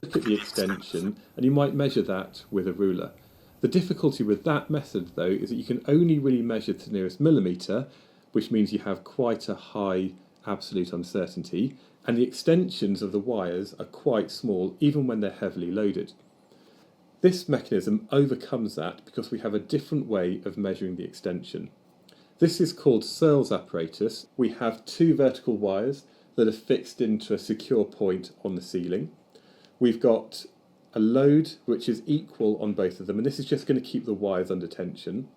look at the extension and you might measure that with a ruler. The difficulty with that method though is that you can only really measure to the nearest millimetre, which means you have quite a high absolute uncertainty, and the extensions of the wires are quite small even when they're heavily loaded. This mechanism overcomes that because we have a different way of measuring the extension. This is called Searl'E apparatus. We have two vertical wires that are fixed into a secure point on the ceiling. We've got a load which is equal on both of them, and this is just going to keep the wires under tension.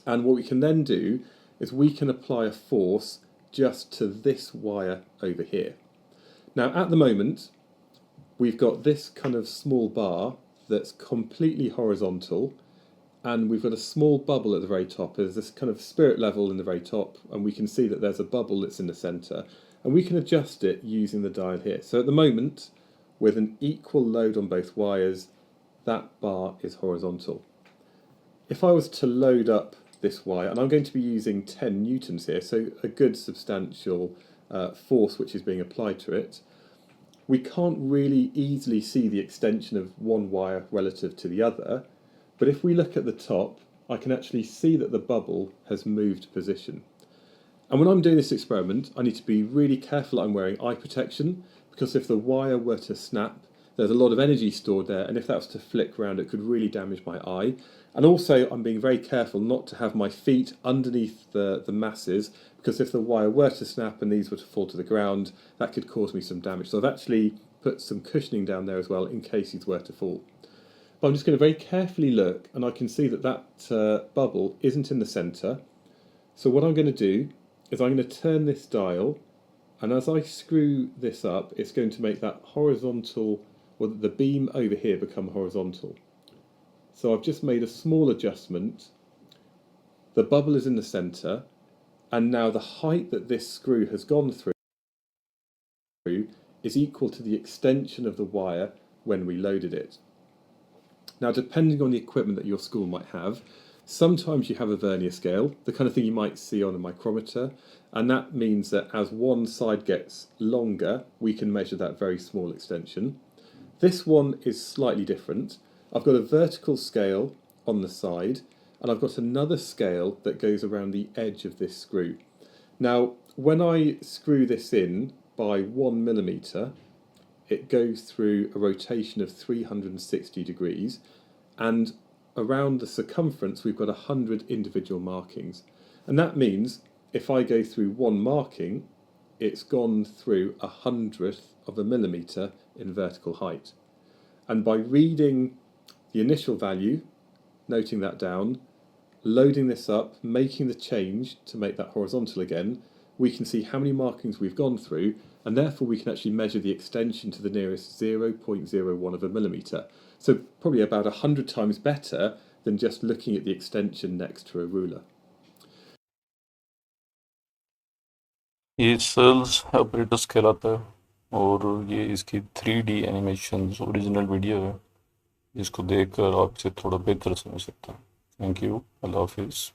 And what we can then do is we can apply a force just to this wire over here. Now at the moment we've got this kind of small bar that's completely horizontal, and we've got a small bubble at the very top. There's this kind of spirit level in the very top, and we can see that there's a bubble that's in the centre, and we can adjust it using the dial here. So at the moment, with an equal load on both wires, that bar is horizontal. If I was to load up this wire, and I'm going to be using 10 newtons here, so a good substantial force which is being applied to it, we can't really easily see the extension of one wire relative to the other, but if we look at the top, I can actually see that the bubble has moved position. And when I'm doing this experiment, I need to be really careful that I'm wearing eye protection, because if the wire were to snap, there's a lot of energy stored there, and if that was to flick around, it could really damage my eye. And also, I'm being very careful not to have my feet underneath the masses, because if the wire were to snap and these were to fall to the ground, that could cause me some damage. So I've actually put some cushioning down there as well in case these were to fall. But I'm just going to very carefully look, and I can see that that bubble isn't in the centre. So what I'm going to do is I'm going to turn this dial, and as I screw this up, it's going to make that horizontal, or the beam over here become horizontal. So I've just made a small adjustment. The bubble is in the centre, and now the height that this screw has gone through is equal to the extension of the wire when we loaded it. Now, depending on the equipment that your school might have, sometimes you have a vernier scale, the kind of thing you might see on a micrometer, and that means that as one side gets longer, we can measure that very small extension. This one is slightly different. I've got a vertical scale on the side, and I've got another scale that goes around the edge of this screw. Now, when I screw this in by 1 millimetre, it goes through a rotation of 360 degrees, and around the circumference we've got 100 individual markings. And that means if I go through one marking, it's gone through 100th of a millimetre in vertical height. And by reading the initial value, noting that down, loading this up, making the change to make that horizontal again, we can see how many markings we've gone through, and therefore we can actually measure the extension to the nearest 0.01 of a millimetre. So probably about 100 times better than just looking at the extension next to a ruler. ये sales apparatus कहलाता है, और ये इसकी 3D animations original video है, जिसको देखकर आप इसे थोड़ा बेहतर समझ सकते हैं। थैंक यू, अल्लाह हाफिज़।